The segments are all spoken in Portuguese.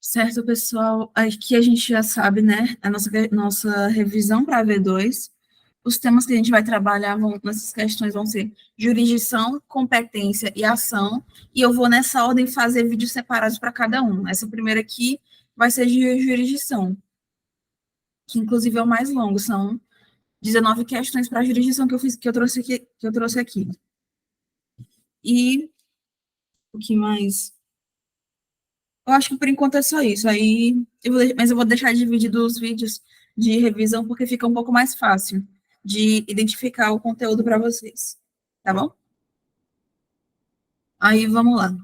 Certo, pessoal, aqui a gente já sabe, né, a nossa revisão para a V2. Os temas que a gente vai trabalhar nessas questões vão ser jurisdição, competência e ação, e eu vou nessa ordem fazer vídeos separados para cada um. Essa primeira aqui vai ser de jurisdição, que inclusive é o mais longo, são 19 questões para a jurisdição que eu trouxe aqui. E o que mais? Eu acho que por enquanto é só isso. Mas eu vou deixar dividido os vídeos de revisão porque fica um pouco mais fácil de identificar o conteúdo para vocês. Tá bom? Aí vamos lá.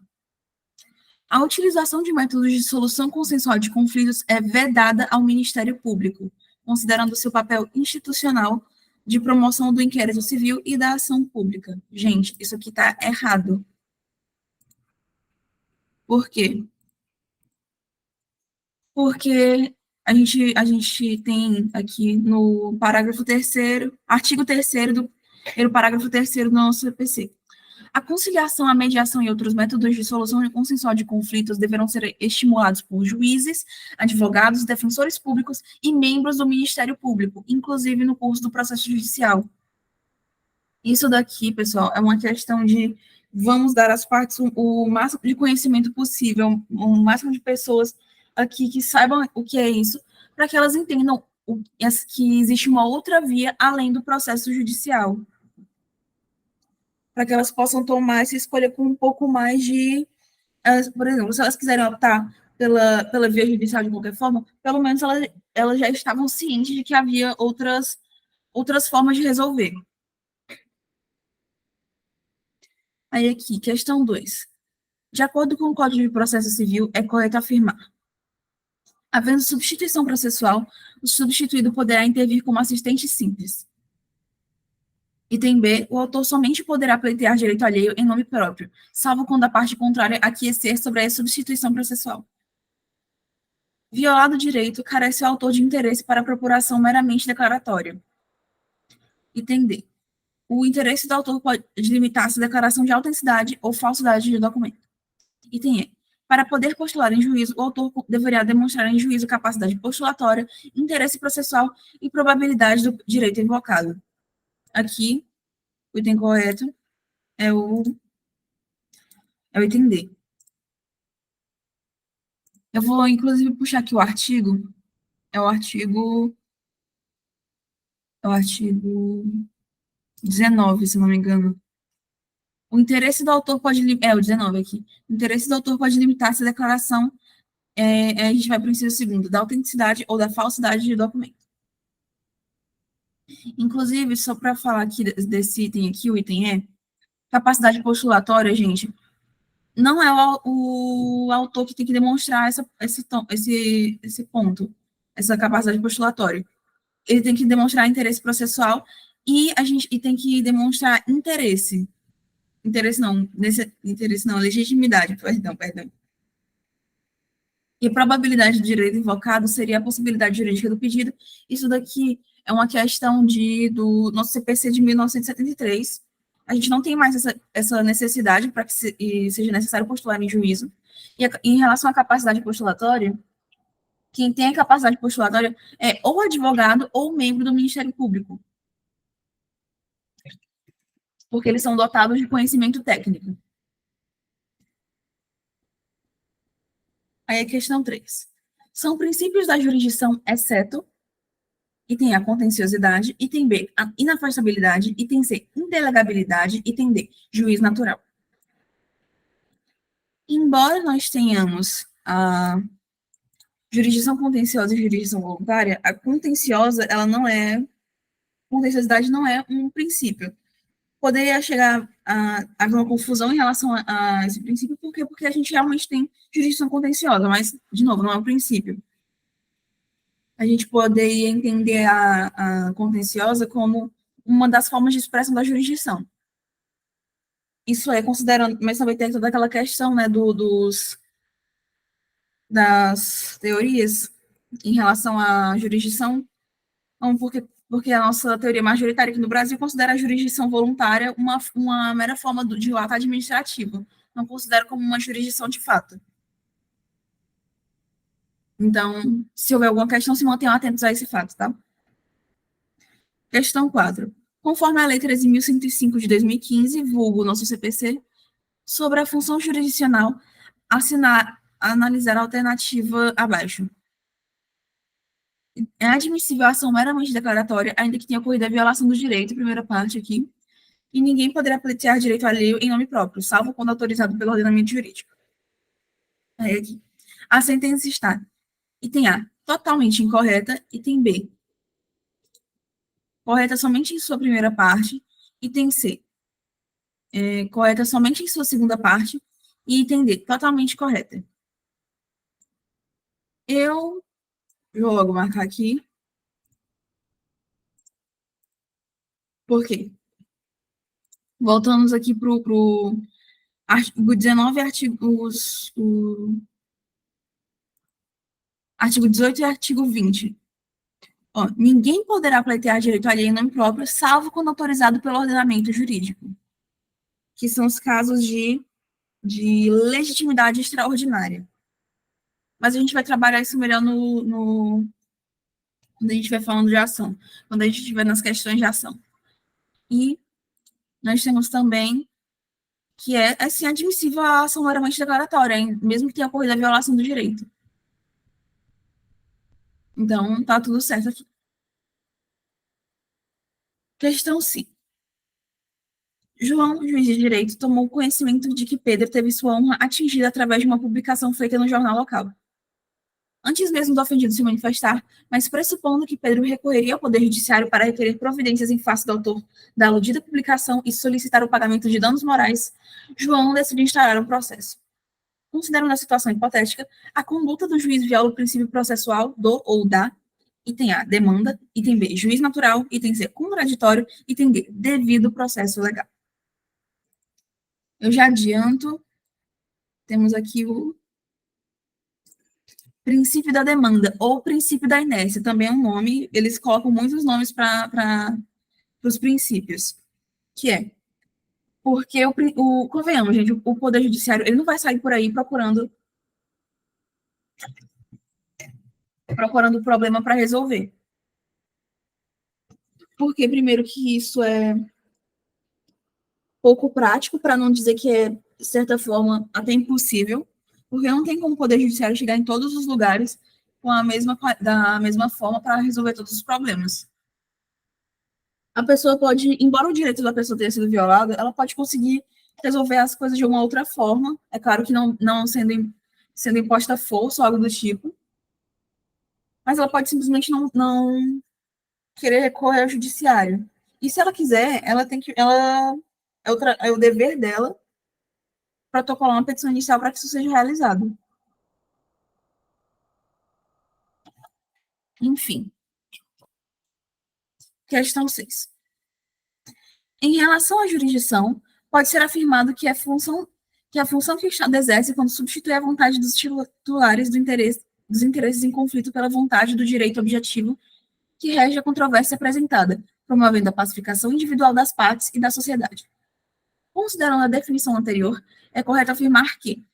A utilização de métodos de solução consensual de conflitos é vedada ao Ministério Público, considerando seu papel institucional de promoção do inquérito civil e da ação pública. Gente, isso aqui está errado. Por quê? Porque a gente tem aqui no parágrafo 3º, artigo 3º do parágrafo 3º do nosso CPC. A conciliação, a mediação e outros métodos de solução consensual de conflitos deverão ser estimulados por juízes, advogados, defensores públicos e membros do Ministério Público, inclusive no curso do processo judicial. Isso daqui, pessoal, é uma questão de vamos dar às partes o máximo de conhecimento possível, o máximo de pessoas aqui que saibam o que é isso, para que elas entendam que existe uma outra via além do processo judicial, para que elas possam tomar essa escolha com um pouco mais de, por exemplo, se elas quiserem optar pela via judicial de qualquer forma, pelo menos elas já estavam cientes de que havia outras formas de resolver. Aí aqui, questão 2. De acordo com o Código de Processo Civil, é correto afirmar: havendo substituição processual, o substituído poderá intervir como assistente simples. Item B, o autor somente poderá pleitear direito alheio em nome próprio, salvo quando a parte contrária aquecer sobre a substituição processual. Violado o direito, carece o autor de interesse para a procuração meramente declaratória. Item D, o interesse do autor pode limitar-se à declaração de autenticidade ou falsidade de documento. Item E, para poder postular em juízo, o autor deverá demonstrar em juízo capacidade postulatória, interesse processual e probabilidade do direito invocado. Aqui, o item correto é o item D. Eu vou, inclusive, puxar aqui o artigo. É o artigo 19, se não me engano. O interesse do autor pode... o 19 aqui. O interesse do autor pode limitar-se à declaração, a gente vai para o inciso segundo, da autenticidade ou da falsidade de documento. Inclusive, só para falar aqui desse item aqui, o item E, capacidade postulatória, gente, não é o autor que tem que demonstrar esse ponto, essa capacidade postulatória. Ele tem que demonstrar interesse processual e tem que demonstrar interesse. Interesse não, legitimidade, perdão. E a probabilidade do direito invocado seria a possibilidade jurídica do pedido. Isso daqui é uma questão do nosso CPC de 1973. A gente não tem mais essa necessidade para que seja necessário postular em juízo. E em relação à capacidade postulatória, quem tem a capacidade postulatória é ou advogado ou membro do Ministério Público, porque eles são dotados de conhecimento técnico. Aí a questão 3. São princípios da jurisdição, exceto, item A, contenciosidade, item B, a inafastabilidade, item C, indelegabilidade, item D, juiz natural. Embora nós tenhamos a jurisdição contenciosa e jurisdição voluntária, a contenciosa, contenciosidade não é um princípio. Poderia chegar a haver uma confusão em relação a esse princípio, por quê? Porque a gente realmente tem jurisdição contenciosa, mas, de novo, não é um princípio. A gente poderia entender a contenciosa como uma das formas de expressão da jurisdição. Isso é considerando, mas também tem toda aquela questão, né, das teorias em relação à jurisdição, porque a nossa teoria majoritária aqui no Brasil considera a jurisdição voluntária uma mera forma de ato administrativo, não considera como uma jurisdição de fato. Então, se houver alguma questão, se mantenham atentos a esse fato, tá? Questão 4. Conforme a Lei 13.105 de 2015, vulgo nosso CPC, sobre a função jurisdicional, analisar a alternativa abaixo. É admissível a ação meramente declaratória, ainda que tenha ocorrido a violação do direito, primeira parte aqui, e ninguém poderá pleitear direito alheio em nome próprio, salvo quando autorizado pelo ordenamento jurídico. Aí aqui. A sentença está, item A, totalmente incorreta, item B, correta somente em sua primeira parte, item C, correta somente em sua segunda parte, e item D, totalmente correta. Eu vou logo marcar aqui. Por quê? Voltamos aqui para o artigo 19 artigo 18 e artigo 20. Ó, ninguém poderá pleitear direito alheio em nome próprio, salvo quando autorizado pelo ordenamento jurídico, que são os casos de legitimidade extraordinária. Mas a gente vai trabalhar isso melhor quando a gente estiver falando de ação, quando a gente estiver nas questões de ação. E nós temos também que é, assim, admissível a ação meramente declaratória, hein? Mesmo que tenha ocorrido a violação do direito. Então, tá tudo certo aqui. Questão 5. João, juiz de direito, tomou conhecimento de que Pedro teve sua honra atingida através de uma publicação feita no jornal local. Antes mesmo do ofendido se manifestar, mas pressupondo que Pedro recorreria ao Poder Judiciário para requerer providências em face do autor da aludida publicação e solicitar o pagamento de danos morais, João decidiu instaurar um processo. Considerando a situação hipotética, a conduta do juiz viola o princípio processual do ou da, item A, demanda, item B, juiz natural, item C, contraditório, item D, devido processo legal. Eu já adianto, temos aqui o princípio da demanda, ou princípio da inércia, também é um nome, eles colocam muitos nomes para os princípios, que é, porque convenhamos, gente, o Poder Judiciário, ele não vai sair por aí procurando problema para resolver. Porque, primeiro, que isso é pouco prático, para não dizer que é, de certa forma, até impossível, porque não tem como o Poder Judiciário chegar em todos os lugares da mesma forma para resolver todos os problemas. A pessoa pode, embora o direito da pessoa tenha sido violado, ela pode conseguir resolver as coisas de uma outra forma, é claro que não sendo imposta força ou algo do tipo, mas ela pode simplesmente não querer recorrer ao judiciário. E se ela quiser, ela tem que, é o dever dela protocolar uma petição inicial para que isso seja realizado. Enfim. Questão 6. Em relação à jurisdição, pode ser afirmado que a função que o Estado exerce quando substitui a vontade dos titulares dos interesses em conflito pela vontade do direito objetivo que rege a controvérsia apresentada, promovendo a pacificação individual das partes e da sociedade. Considerando a definição anterior, é correto afirmar que,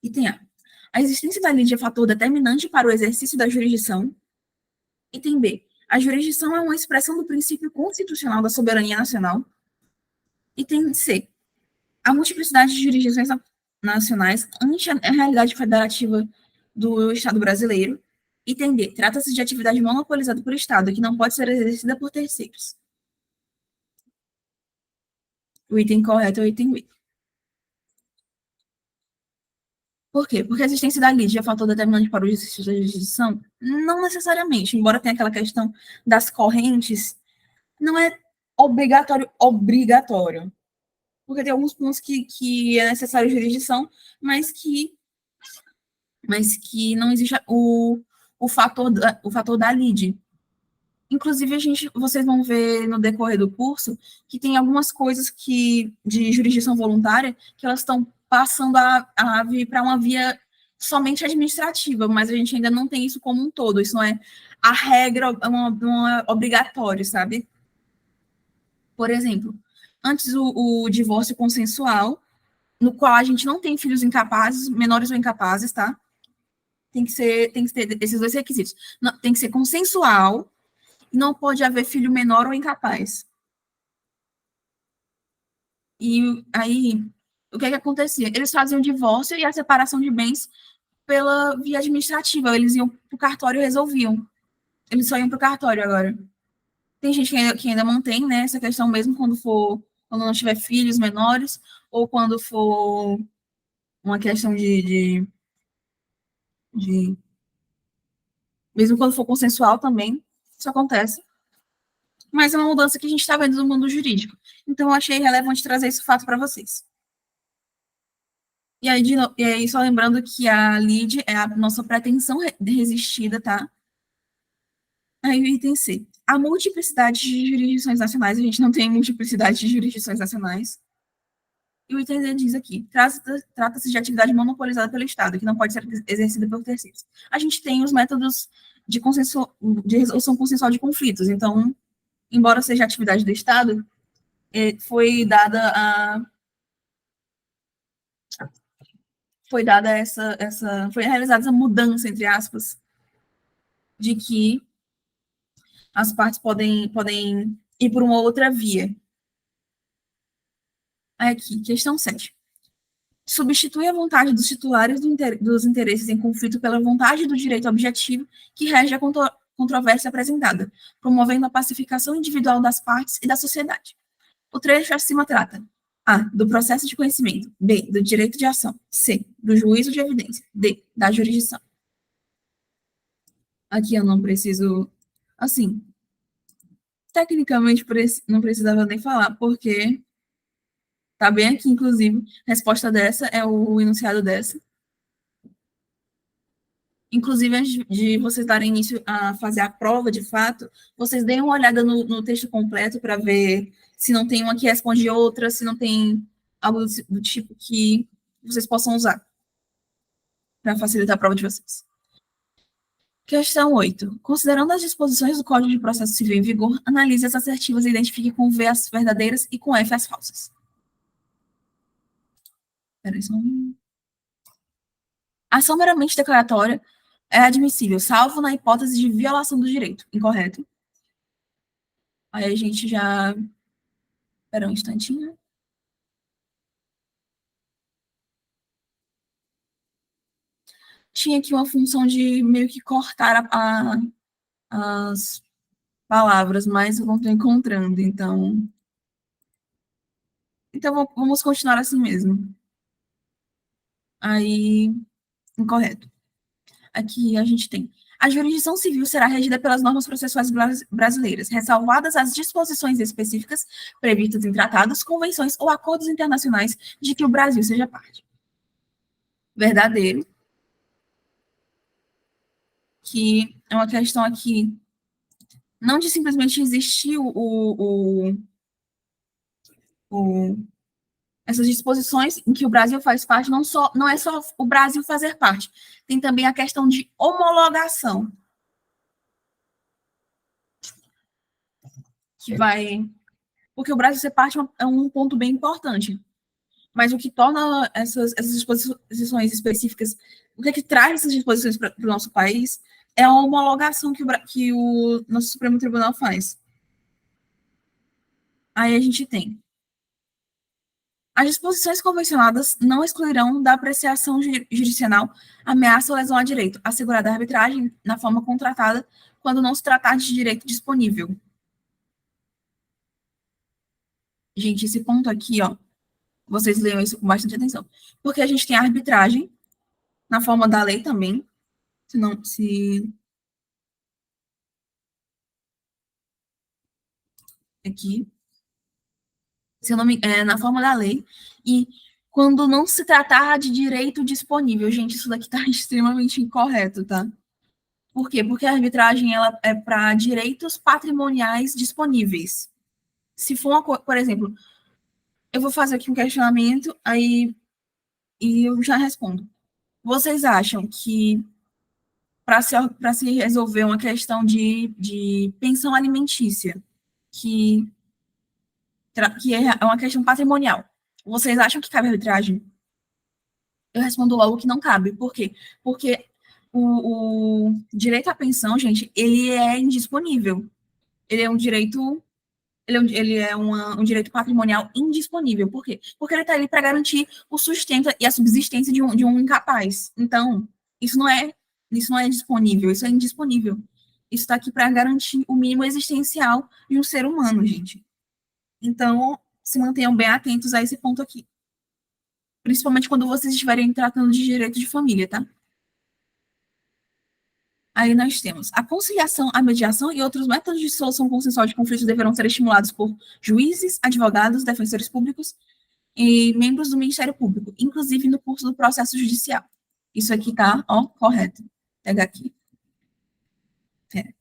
item A, a existência da lide é fator determinante para o exercício da jurisdição. Item B, a jurisdição é uma expressão do princípio constitucional da soberania nacional. Item C, a multiplicidade de jurisdições nacionais ante a realidade federativa do Estado brasileiro. Item D, trata-se de atividade monopolizada por Estado, que não pode ser exercida por terceiros. O item correto é o item B. Por quê? Porque a existência da lide é fator determinante para o exercício da jurisdição? Não necessariamente, embora tenha aquela questão das correntes, não é obrigatório. Porque tem alguns pontos que é necessário jurisdição, mas que não existe o fator da lide. Inclusive, vocês vão ver no decorrer do curso que tem algumas coisas de jurisdição voluntária que elas estão passando a vir para uma via somente administrativa, mas a gente ainda não tem isso como um todo. Isso não é a regra, não é obrigatório, sabe? Por exemplo, antes o divórcio consensual, no qual a gente não tem filhos incapazes, menores ou incapazes, tá? tem que ter esses dois requisitos. Não, tem que ser consensual, não pode haver filho menor ou incapaz. E aí, o que é que acontecia? Eles faziam o divórcio e a separação de bens pela via administrativa. Eles iam para o cartório e resolviam. Eles só iam para o cartório agora. Tem gente que ainda mantém, né, essa questão mesmo quando não tiver filhos menores, ou quando for uma questão de mesmo quando for consensual também, isso acontece. Mas é uma mudança que a gente está vendo no mundo jurídico. Então, eu achei relevante trazer esse fato para vocês. E aí, só lembrando que a LID é a nossa pretensão resistida, tá? Aí o item C. A multiplicidade de jurisdições nacionais, a gente não tem multiplicidade de jurisdições nacionais. E o item D diz aqui, trata-se de atividade monopolizada pelo Estado, que não pode ser exercida por terceiros. A gente tem os métodos de resolução consensual de conflitos, então, embora seja atividade do Estado, foi foi realizada essa mudança, entre aspas, de que as partes podem ir por uma outra via. Aqui, questão 7. Substitui a vontade dos titulares dos interesses em conflito pela vontade do direito objetivo que rege a controvérsia apresentada, promovendo a pacificação individual das partes e da sociedade. O trecho acima trata A. Do processo de conhecimento. B. Do direito de ação. C. Do juízo de evidência. D. Da jurisdição. Aqui eu não preciso... Assim, tecnicamente não precisava nem falar, porque tá bem aqui, inclusive, a resposta dessa é o enunciado dessa. Inclusive, antes de vocês darem início a fazer a prova, de fato, vocês deem uma olhada no texto completo para ver se não tem uma que responde outra, se não tem algo do tipo que vocês possam usar para facilitar a prova de vocês. Questão 8. Considerando as disposições do Código de Processo Civil em vigor, analise as assertivas e identifique com V as verdadeiras e com F as falsas. Peraí, só um... A ação meramente declaratória é admissível, salvo na hipótese de violação do direito. Incorreto. Aí a gente já... Espera um instantinho. Tinha aqui uma função de meio que cortar as palavras, mas eu não estou encontrando, então... Então, vamos continuar assim mesmo. Aí, incorreto. Aqui a gente tem. A jurisdição civil será regida pelas normas processuais brasileiras, ressalvadas as disposições específicas previstas em tratados, convenções ou acordos internacionais de que o Brasil seja parte. Verdadeiro. Que é uma questão aqui, não de simplesmente existir essas disposições em que o Brasil faz parte, não é só o Brasil fazer parte, tem também a questão de homologação, que vai... Porque o Brasil ser parte é um ponto bem importante, mas o que torna essas disposições específicas, o que é que traz essas disposições para o nosso país é a homologação que o nosso Supremo Tribunal faz. Aí a gente tem as disposições convencionadas não excluirão da apreciação jurisdicional ameaça ou lesão a direito, assegurada a arbitragem na forma contratada quando não se tratar de direito disponível. Gente, esse ponto aqui, ó, vocês leiam isso com bastante atenção, porque a gente tem a arbitragem na forma da lei também, se aqui, se eu não me, na forma da lei, e quando não se tratar de direito disponível, gente, isso daqui está extremamente incorreto, tá? Por quê? Porque a arbitragem ela é para direitos patrimoniais disponíveis. Se for uma coisa, por exemplo, eu vou fazer aqui um questionamento, aí e eu já respondo. Vocês acham que para se resolver uma questão de pensão alimentícia, que é uma questão patrimonial, vocês acham que cabe arbitragem? Eu respondo logo que não cabe. Por quê? Porque o direito à pensão, gente, ele é indisponível. Ele é um direito, um direito patrimonial indisponível. Por quê? Porque ele está ali para garantir o sustento e a subsistência de um incapaz. Então, isso não é, isso não é disponível, isso é indisponível. Isso está aqui para garantir o mínimo existencial de um ser humano, gente. Então, se mantenham bem atentos a esse ponto aqui. Principalmente quando vocês estiverem tratando de direito de família, tá? Aí nós temos a conciliação, a mediação e outros métodos de solução consensual de conflitos deverão ser estimulados por juízes, advogados, defensores públicos e membros do Ministério Público, inclusive no curso do processo judicial. Isso aqui tá, ó, correto. Pega aqui. É.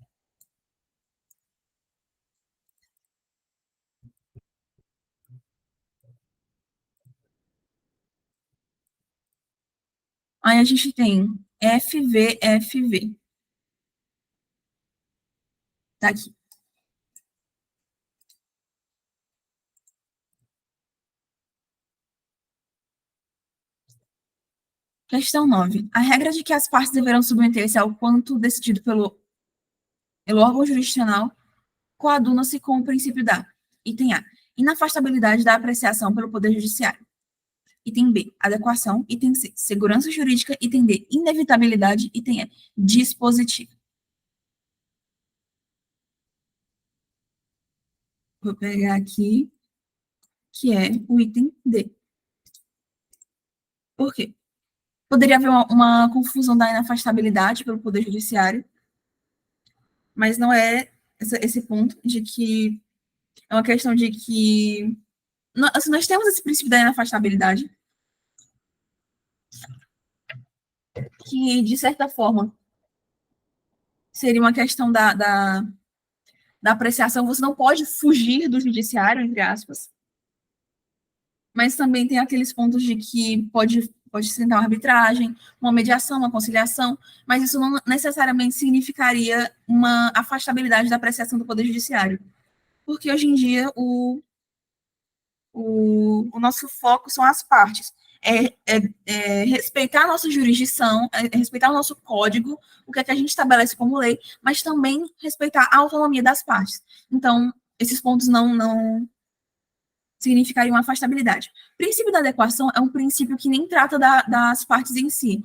Aí a gente tem FVFV. Tá aqui. Questão 9. A regra de que as partes deverão submeter-se ao quanto decidido pelo órgão jurisdicional coaduna-se com o princípio da, item A, inafastabilidade da apreciação pelo Poder Judiciário. Item B, adequação. Item C, segurança jurídica. Item D, inevitabilidade. Item E, dispositivo. Vou pegar aqui, que é o item D. Por quê? Poderia haver uma confusão da inafastabilidade pelo Poder Judiciário, mas não é esse ponto de que é uma questão de que nós temos esse princípio da inafastabilidade, que, de certa forma, seria uma questão da apreciação. Você não pode fugir do judiciário, entre aspas, mas também tem aqueles pontos de que pode se tentar uma arbitragem, uma mediação, uma conciliação, mas isso não necessariamente significaria uma afastabilidade da apreciação do Poder Judiciário, porque hoje em dia o nosso foco são as partes. É respeitar a nossa jurisdição, respeitar o nosso código, o que é que a gente estabelece como lei, mas também respeitar a autonomia das partes. Então, esses pontos não significaria uma afastabilidade. O princípio da adequação é um princípio que nem trata das partes em si.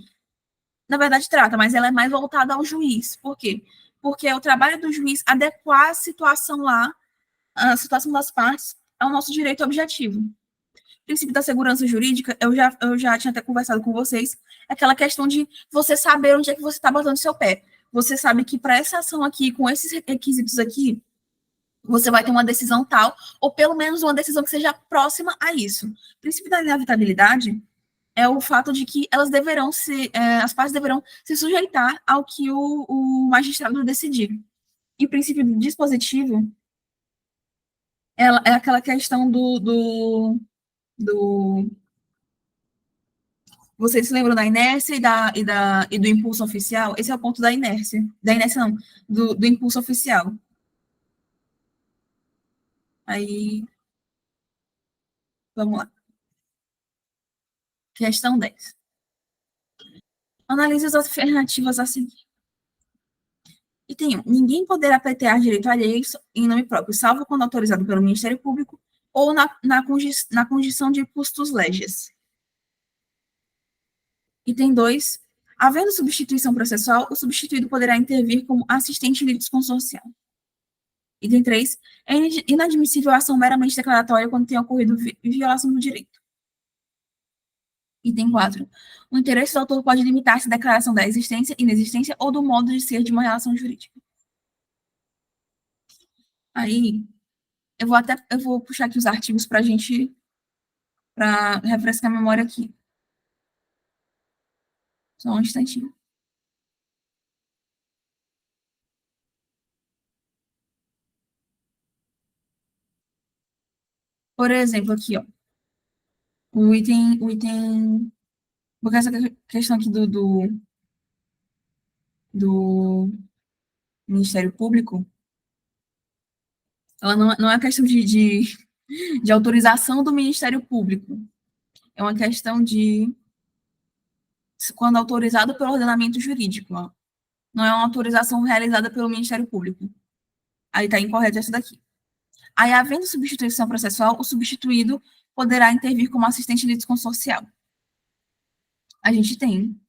Na verdade, trata, mas ela é mais voltada ao juiz. Por quê? Porque é o trabalho do juiz adequar a situação lá, a situação das partes, ao nosso direito objetivo. O princípio da segurança jurídica, eu já tinha até conversado com vocês, é aquela questão de você saber onde é que você está botando seu pé. Você sabe que para essa ação aqui, com esses requisitos aqui, você vai ter uma decisão tal, ou pelo menos uma decisão que seja próxima a isso. O princípio da inevitabilidade é o fato de que elas deverão as partes deverão se sujeitar ao que o magistrado decidir. E o princípio do dispositivo é aquela questão do vocês se lembram da inércia e do impulso oficial? Esse é o ponto da inércia. Da inércia, não, do impulso oficial. Aí, vamos lá. Questão 10. Analise as alternativas a seguir. Item 1. Ninguém poderá pleitear direito alheio em nome próprio, salvo quando autorizado pelo Ministério Público ou na condição de custos leges. Item 2. Havendo substituição processual, o substituído poderá intervir como assistente litisconsorcial. Item 3. É inadmissível a ação meramente declaratória quando tenha ocorrido violação do direito. Item 4. O interesse do autor pode limitar-se à declaração da existência, inexistência ou do modo de ser de uma relação jurídica. Aí, eu vou puxar aqui os artigos para a gente, para refrescar a memória aqui. Só um instantinho. Por exemplo, aqui, ó, porque essa questão aqui do Ministério Público, ela não é questão de autorização do Ministério Público, é uma questão de quando autorizado pelo ordenamento jurídico, ó. Não é uma autorização realizada pelo Ministério Público. Aí está incorreto essa daqui. Aí, havendo substituição processual, o substituído poderá intervir como assistente litisconsorcial. A gente tem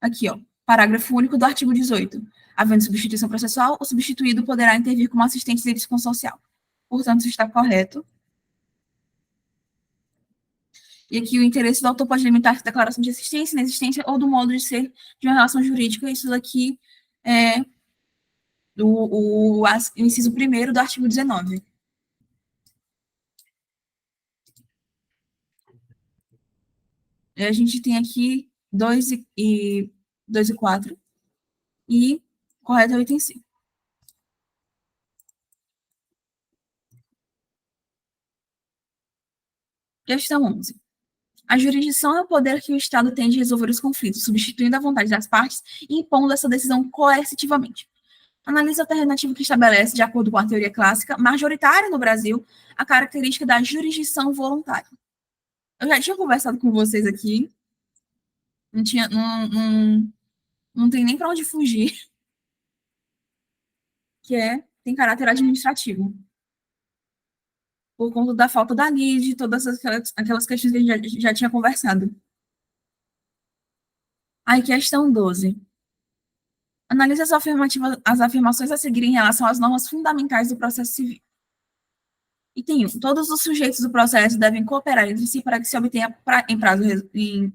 aqui, ó, parágrafo único do artigo 18. Havendo substituição processual, o substituído poderá intervir como assistente litisconsorcial. Portanto, isso está correto. E aqui o interesse do autor pode limitar-se à declaração de existência, inexistência ou do modo de ser de uma relação jurídica. Isso daqui é o inciso 1º do artigo 19. E a gente tem aqui 2 e 4. E correto é o item C. Questão 11. A jurisdição é o poder que o Estado tem de resolver os conflitos, substituindo a vontade das partes e impondo essa decisão coercitivamente. Analisa a alternativa que estabelece, de acordo com a teoria clássica, majoritária no Brasil, a característica da jurisdição voluntária. Eu já tinha conversado com vocês aqui, não tem nem para onde fugir, que tem caráter administrativo, por conta da falta da lide, todas aquelas questões que a gente já tinha conversado. Aí, questão 12. Analise as afirmações a seguir em relação às normas fundamentais do processo civil. Item 1. Todos os sujeitos do processo devem cooperar entre si para que se obtenha em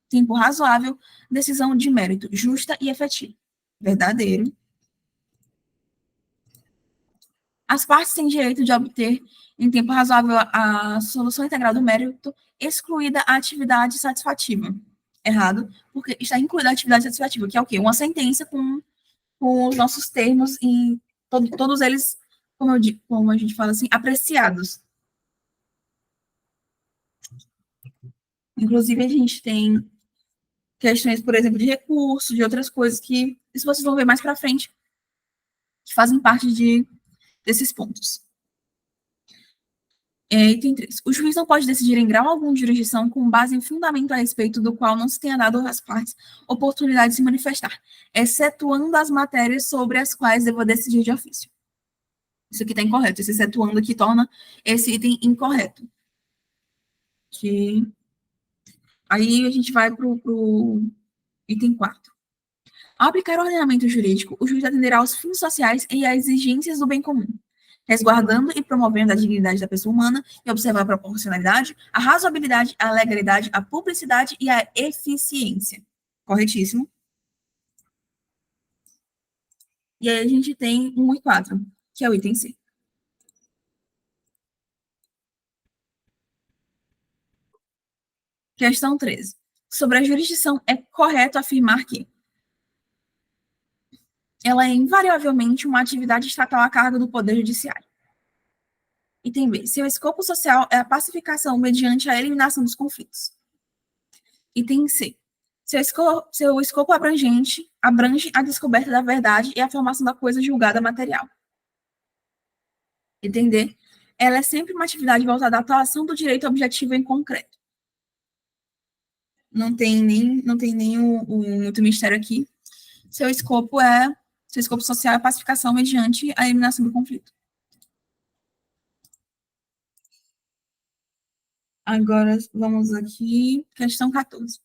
tempo razoável decisão de mérito justa e efetiva. Verdadeiro. As partes têm direito de obter em tempo razoável a solução integral do mérito, excluída a atividade satisfativa. Errado, porque está incluída a atividade satisfativa, que é o quê? Uma sentença com os nossos termos em todos eles, como a gente fala assim, apreciados. Inclusive, a gente tem questões, por exemplo, de recurso, de outras coisas que, isso vocês vão ver mais para frente, que fazem parte desses pontos. Item 3. O juiz não pode decidir em grau algum de jurisdição com base em fundamento a respeito do qual não se tenha dado às partes oportunidade de se manifestar, excetuando as matérias sobre as quais deva decidir de ofício. Isso aqui está incorreto. Esse excetuando aqui torna esse item incorreto. Aí a gente vai para o item 4. Ao aplicar o ordenamento jurídico, o juiz atenderá aos fins sociais e às exigências do bem comum, resguardando e promovendo a dignidade da pessoa humana e observar a proporcionalidade, a razoabilidade, a legalidade, a publicidade e a eficiência. Corretíssimo. E aí a gente tem 1 e 4, que é o item C. Questão 13. Sobre a jurisdição, é correto afirmar que ela é invariavelmente uma atividade estatal à cargo do Poder Judiciário. Item B. Seu escopo social é a pacificação mediante a eliminação dos conflitos. Item C. Seu escopo abrange a descoberta da verdade e a formação da coisa julgada material. Item D. Ela é sempre uma atividade voltada à atuação do direito objetivo em concreto. Não tem nem muito mistério aqui. Seu escopo social é a pacificação mediante a eliminação do conflito. Agora, vamos aqui, questão 14.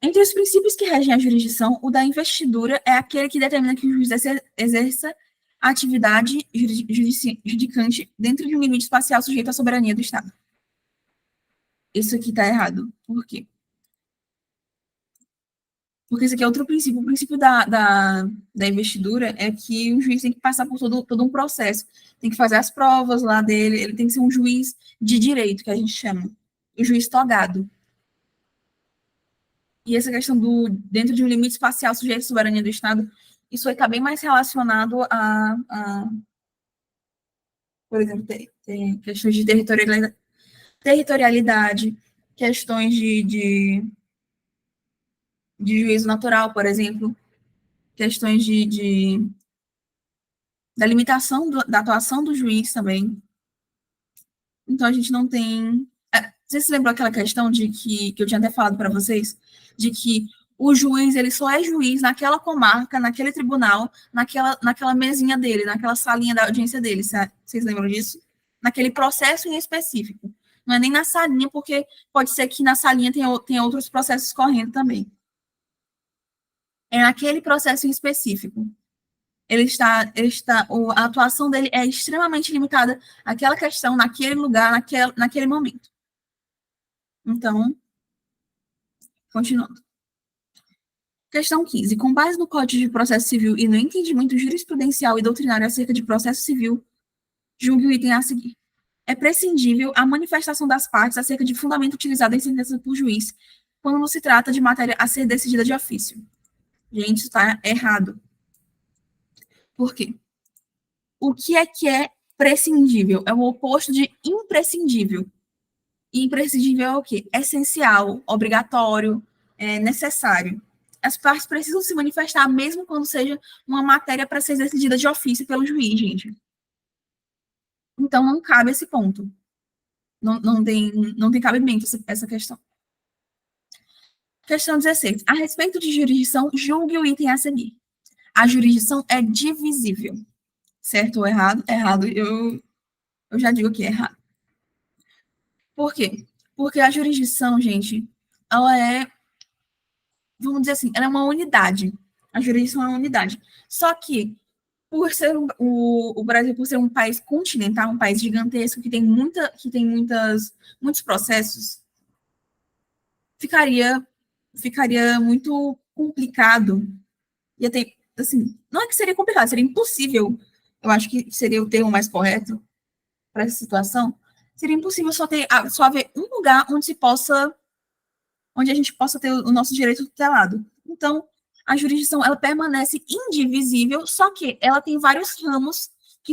Entre os princípios que regem a jurisdição, o da investidura é aquele que determina que o juiz exerça a atividade judicante dentro de um limite espacial sujeito à soberania do Estado. Isso aqui está errado. Por quê? Porque isso aqui é outro princípio. O princípio da investidura é que o juiz tem que passar por todo um processo. Tem que fazer as provas lá dele, ele tem que ser um juiz de direito, que a gente chama. O juiz togado. E essa questão dentro de um limite espacial sujeito à soberania do Estado, isso aí está bem mais relacionado por exemplo, tem questões de territorialidade, questões de juízo natural, por exemplo, questões da limitação da atuação do juiz também. Então, a gente não tem... Vocês se lembram aquela questão de que eu tinha até falado para vocês, de que o juiz, ele só é juiz naquela comarca, naquele tribunal, naquela mesinha dele, naquela salinha da audiência dele, vocês lembram disso? Naquele processo em específico. Não é nem na salinha, porque pode ser que na salinha tenha outros processos correndo também. É naquele processo em específico. A atuação dele é extremamente limitada àquela questão, naquele lugar, naquele momento. Então, continuando. Questão 15. Com base no Código de Processo Civil e no entendimento jurisprudencial e doutrinário acerca de processo civil, julgue o item a seguir. É prescindível a manifestação das partes acerca de fundamento utilizado em sentença por juiz, quando não se trata de matéria a ser decidida de ofício. Gente, isso está errado. Por quê? O que é prescindível? É o oposto de imprescindível. E imprescindível é o quê? Essencial, obrigatório, necessário. As partes precisam se manifestar, mesmo quando seja uma matéria para ser decidida de ofício pelo juiz, gente. Então, não cabe esse ponto. Não tem cabimento essa questão. Questão 16. A respeito de jurisdição, julgue o item a seguir. A jurisdição é divisível. Certo ou errado? Errado, eu já digo que é errado. Por quê? Porque a jurisdição, gente, ela é, vamos dizer assim, ela é uma unidade. A jurisdição é uma unidade. Só que, por ser o Brasil, por ser um país continental, um país gigantesco, que tem muitos processos, ficaria muito complicado. E até, assim, não é que seria complicado, seria impossível. Eu acho que seria o termo mais correto para essa situação. Seria impossível só haver um lugar onde a gente possa ter o nosso direito tutelado. Então, a jurisdição, ela permanece indivisível, só que ela tem vários ramos que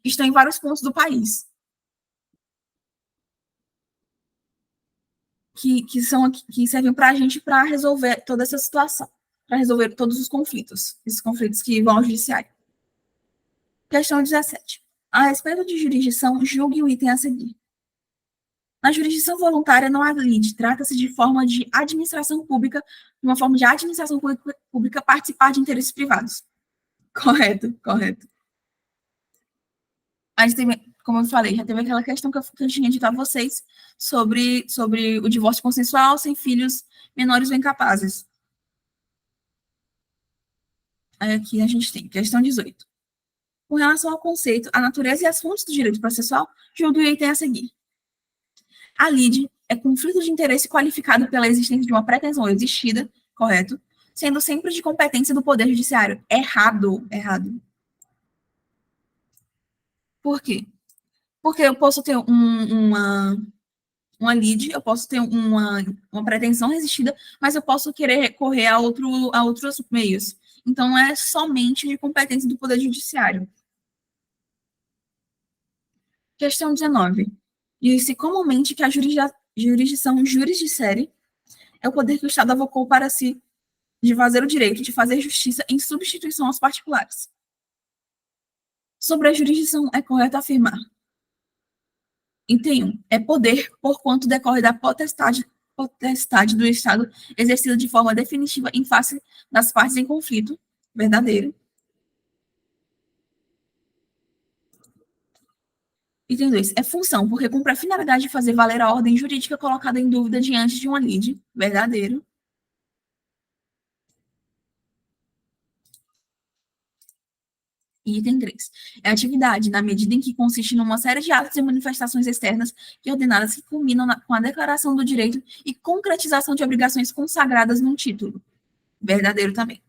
estão em vários pontos do país. Que servem para a gente para resolver toda essa situação, para resolver todos os conflitos, esses conflitos que vão ao judiciário. Questão 17. A respeito de jurisdição, julgue o item a seguir. Na jurisdição voluntária não há lide, trata-se de forma de administração pública, uma forma de administração pública participar de interesses privados. Correto, correto. Mas, como eu falei, já teve aquela questão que eu tinha dito a vocês sobre o divórcio consensual sem filhos menores ou incapazes. Aí aqui a gente tem questão 18. Com relação ao conceito, a natureza e as fontes do direito processual, julgue o item a seguir. A lide é conflito de interesse qualificado pela existência de uma pretensão existida, correto? Sendo sempre de competência do Poder Judiciário. Errado. Por quê? Porque eu posso ter uma lide, eu posso ter uma pretensão resistida, mas eu posso querer recorrer a outros meios. Então, é somente de competência do Poder Judiciário. Questão 19. Diz-se comumente que a jurisdição juris de série é o poder que o Estado avocou para si de fazer o direito de fazer justiça em substituição aos particulares. Sobre a jurisdição, é correto afirmar. Item 1. É poder, porquanto decorre da potestade do Estado exercida de forma definitiva em face das partes em conflito. Verdadeiro. Item 2. É função, porque cumpre a finalidade de fazer valer a ordem jurídica colocada em dúvida diante de uma lide. Verdadeiro. Item 3. É atividade, na medida em que consiste numa série de atos e manifestações externas e ordenadas que culminam com a declaração do direito e concretização de obrigações consagradas num título. Verdadeiro também.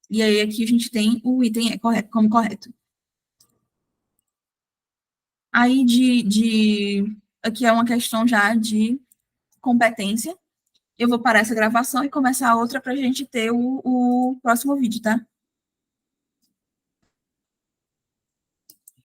E aí aqui a gente tem o item como correto. Aí aqui é uma questão já de competência. Eu vou parar essa gravação e começar a outra para a gente ter o próximo vídeo, tá?